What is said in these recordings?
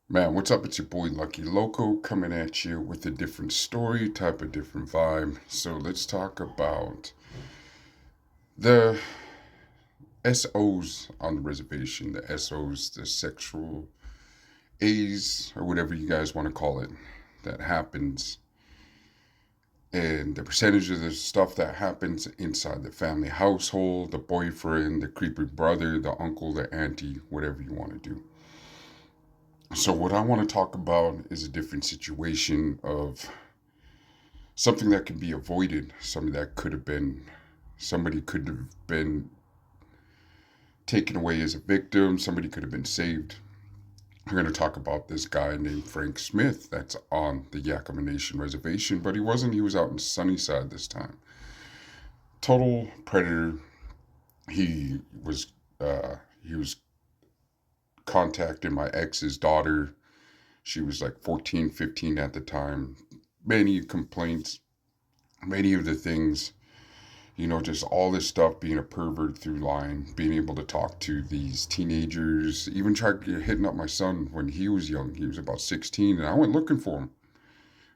Man, what's up? It's your boy Lucky Loco coming at you with a different story, type of different vibe. So let's talk about the SOs on the reservation, the SOs, the sexual A's, or whatever you guys want to call it, that happens, and the percentage of the stuff that happens inside the family household, the boyfriend, the creepy brother, the uncle, the auntie, whatever you want to do. So, what I want to talk about is a different situation of something that can be avoided, something that could have been, somebody could have been taken away as a victim, somebody could have been saved. We're going to talk about this guy named Frank Smith that's on the Yakama Nation reservation, but he wasn't. He was out in Sunnyside this time. Total predator. He was he was contacting my ex's daughter. She was like 14, 15 at the time. Many complaints, many of the things, just all this stuff, being a pervert through line, being able to talk to these teenagers, even tried hitting up my son when he was young. He was about 16, and I went looking for him.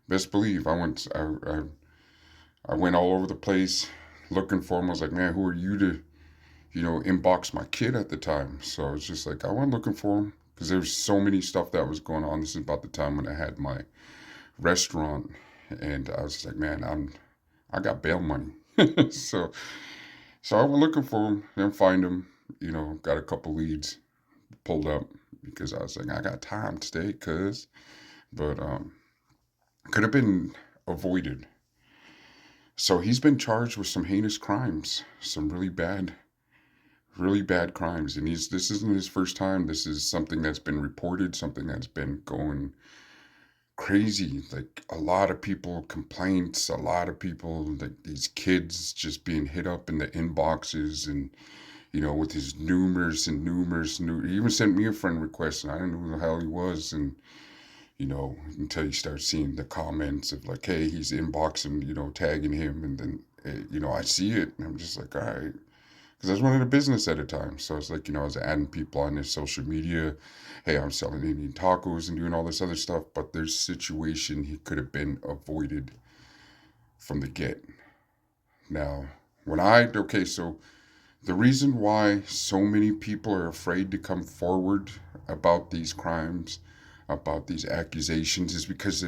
Best believe I went all over the place looking for him. I was like, man, who are you to, inbox my kid at the time? So I was just like, I went looking for him because there's so many stuff that was going on. This is about the time when I had my restaurant, and I was just like, man, I got bail money. so So I went looking for him, didn't find him. Got a couple leads, pulled up because I was like, I got time today, cuz. But could have been avoided. So he's been charged with some heinous crimes, some really bad crimes, and this isn't his first time. This is something that's been reported, something that's been going crazy. Like a lot of people complaints, a lot of people, like these kids just being hit up in the inboxes and with his he even sent me a friend request, and I didn't know who the hell he was. And, until you start seeing the comments of like, hey, he's inboxing, tagging him. And then, I see it, and I'm just like, all right. Because I was running a business at a time. So it's like, I was adding people on his social media. Hey, I'm selling Indian tacos and doing all this other stuff. But there's situation he could have been avoided from the get. Now, so the reason why so many people are afraid to come forward about these crimes, about these accusations, is because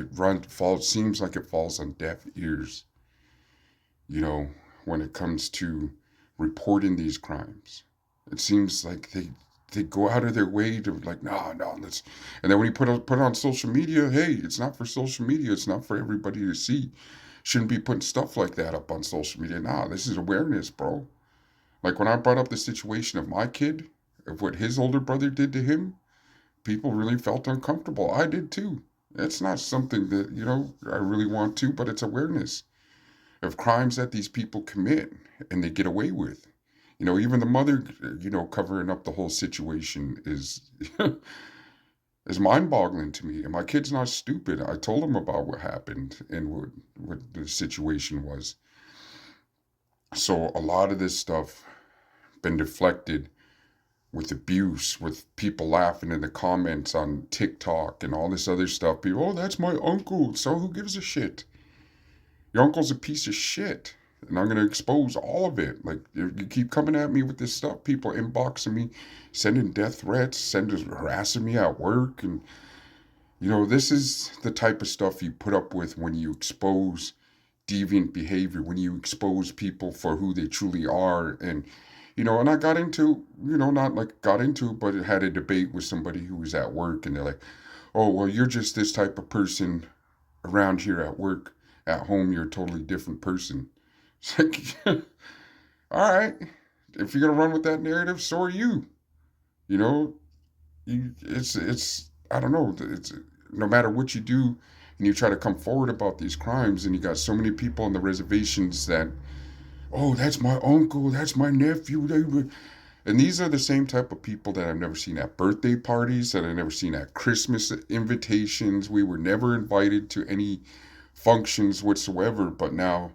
seems like it falls on deaf ears, you know, when it comes to reporting these crimes. It seems like they go out of their way to like, no, let's. And then when you put it on social media, hey, it's not for social media. It's not for everybody to see. Shouldn't be putting stuff like that up on social media. Nah, this is awareness, bro. Like when I brought up the situation of my kid, of what his older brother did to him, people really felt uncomfortable. I did too. It's not something that, I really want to, but it's awareness of crimes that these people commit and they get away with. Even the mother, covering up the whole situation is is mind-boggling to me. And my kid's not stupid. I told him about what happened and what the situation was. So a lot of this stuff been deflected with abuse, with people laughing in the comments on TikTok and all this other stuff. People, oh, that's my uncle. So who gives a shit? Your uncle's a piece of shit. And I'm going to expose all of it. Like, you keep coming at me with this stuff, people inboxing me, sending death threats, harassing me at work. And, this is the type of stuff you put up with when you expose deviant behavior, when you expose people for who they truly are. And I got into, not like got into, but it had a debate with somebody who was at work, and they're like, oh, well, you're just this type of person around here at work. At home, you're a totally different person. It's like, all right, if you're going to run with that narrative, so are you. You know, I don't know, it's no matter what you do, and you try to come forward about these crimes, and you got so many people on the reservations that, oh, that's my uncle, that's my nephew. And these are the same type of people that I've never seen at birthday parties, that I've never seen at Christmas invitations. We were never invited to any functions whatsoever. But now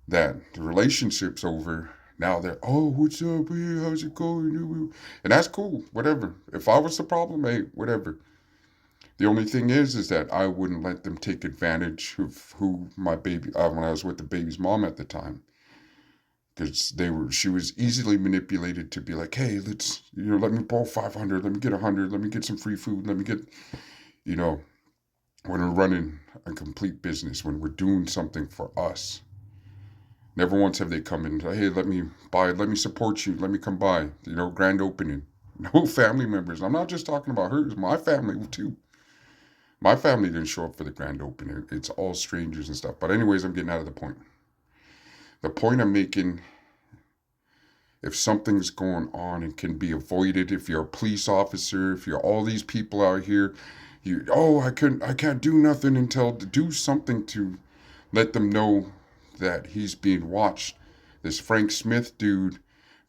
that the relationship's over, now they're, oh, what's up? Hey, how's it going? And that's cool, whatever. If I was the problem, hey, whatever. The only thing is that I wouldn't let them take advantage of who my baby, when I was with the baby's mom at the time, because she was easily manipulated to be like, hey, let's, let me borrow 500, let me get 100, let me get some free food, let me get, you know, when we're running a complete business, when we're doing something for us. Never once have they come in and say, hey, let me buy, let me support you, let me come by, grand opening. No family members. I'm not just talking about hers, my family too. My family didn't show up for the grand opening. It's all strangers and stuff. But anyways, I'm getting out of the point. The point I'm making, if something's going on and can be avoided, if you're a police officer, if you're all these people out here, I can't do nothing until to do something to let them know that he's being watched. This Frank Smith dude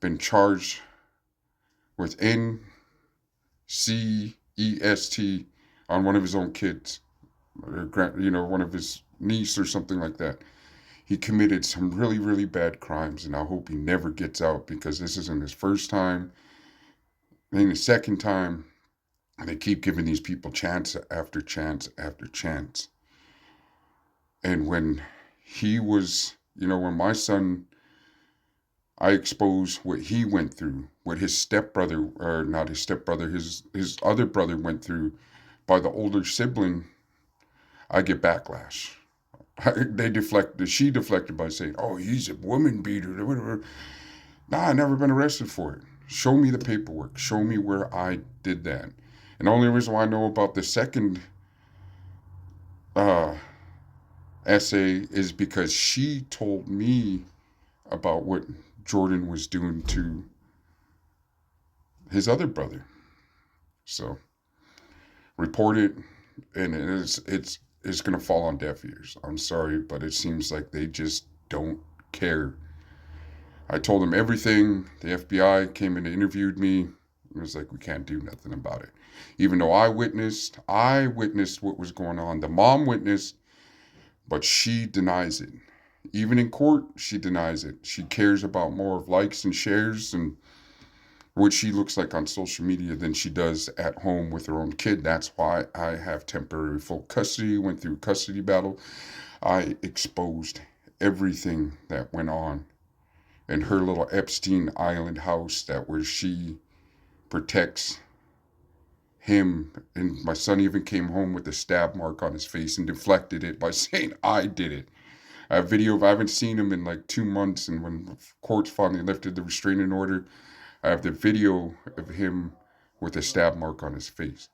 been charged with NCEST on one of his own kids, one of his niece or something like that. He committed some really, really bad crimes, and I hope he never gets out, because this isn't his first time. I think the second time, and they keep giving these people chance after chance after chance. And when he was, when my son, I exposed what he went through, what his stepbrother, or not his stepbrother, his other brother went through by the older sibling, I get backlash. She deflected by saying, oh, he's a woman beater. Nah, I never been arrested for it. Show me the paperwork. Show me where I did that. And the only reason why I know about the second essay is because she told me about what Jordan was doing to his other brother. So, report it, and it's going to fall on deaf ears. I'm sorry, but it seems like they just don't care. I told them everything. The FBI came and interviewed me. It was like, we can't do nothing about it. Even though I witnessed what was going on. The mom witnessed, but she denies it. Even in court, she denies it. She cares about more of likes and shares and what she looks like on social media than she does at home with her own kid. That's why I have temporary full custody, went through custody battle. I exposed everything that went on in her little Epstein Island house, that where she protects him. And my son even came home with a stab mark on his face and deflected it by saying I did it. I have video of, I haven't seen him in like 2 months, and when courts finally lifted the restraining order, I have the video of him with a stab mark on his face.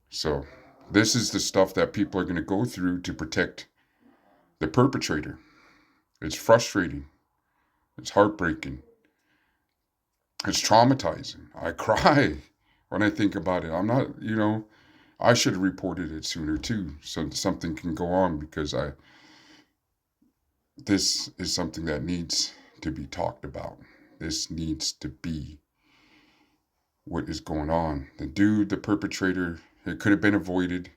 So this is the stuff that people are going to go through to protect the perpetrator. It's frustrating. It's heartbreaking. It's traumatizing. I cry when I think about it. I'm not, I should have reported it sooner too, so something can go on, because this is something that needs to be talked about. This needs to be what is going on. The dude, the perpetrator, it could have been avoided.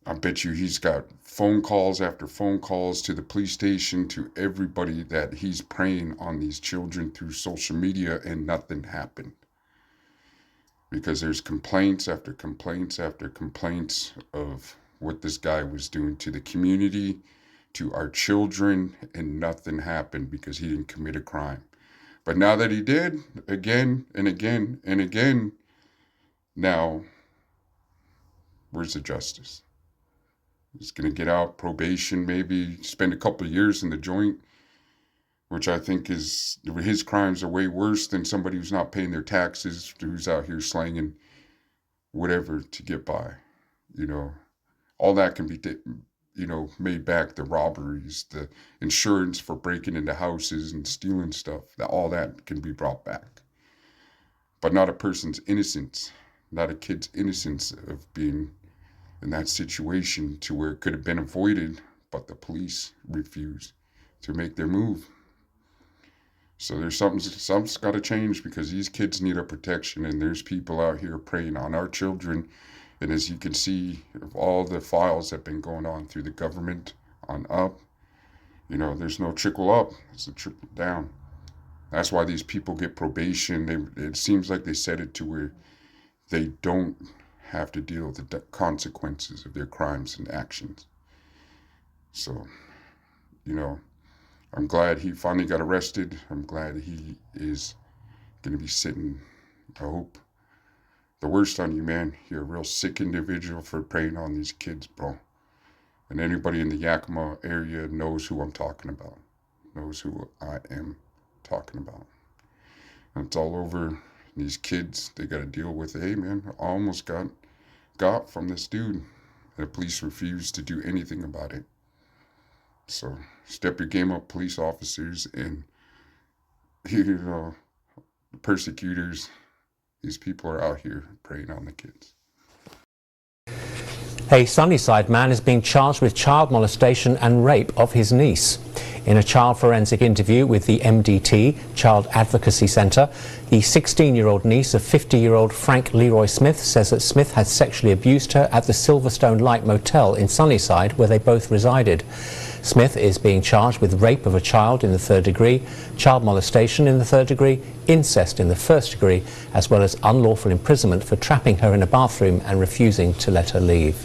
I bet you he's got phone calls after phone calls to the police station, to everybody, that he's preying on these children through social media, and nothing happened. Because there's complaints after complaints after complaints of what this guy was doing to the community, to our children, and nothing happened because he didn't commit a crime. But now that he did, again and again and again, now, where's the justice? He's going to get out, probation, maybe spend a couple of years in the joint, which I think is, his crimes are way worse than somebody who's not paying their taxes, who's out here slanging whatever to get by. All that can be, made back. The robberies, the insurance for breaking into houses and stealing stuff, all that can be brought back. But not a person's innocence, not a kid's innocence of being in that situation, to where it could have been avoided, but the police refused to make their move. So there's something's got to change, because these kids need our protection, and there's people out here preying on our children. And as you can see, of all the files that have been going on through the government on up, there's no trickle up, it's a trickle down. That's why these people get probation. It seems like they set it to where they don't have to deal with the consequences of their crimes and actions. So, you know, I'm glad he finally got arrested. I'm glad he is going to be sitting. I hope the worst on you, man. You're a real sick individual for preying on these kids, bro. And anybody in the Yakima area knows who I'm talking about, knows who I am talking about. And it's all over. These kids, they got to deal with, hey, man, I almost got from this dude. And the police refused to do anything about it. So step your game up, police officers, and, you know, persecutors. These people are out here preying on the kids. A Sunnyside man is being charged with child molestation and rape of his niece. In a child forensic interview with the MDT, Child Advocacy Centre, the 16-year-old niece of 50-year-old Frank Leroy Smith says that Smith had sexually abused her at the Silverstone Light Motel in Sunnyside, where they both resided. Smith is being charged with rape of a child in the 3rd degree, child molestation in the 3rd degree, incest in the 1st degree, as well as unlawful imprisonment for trapping her in a bathroom and refusing to let her leave.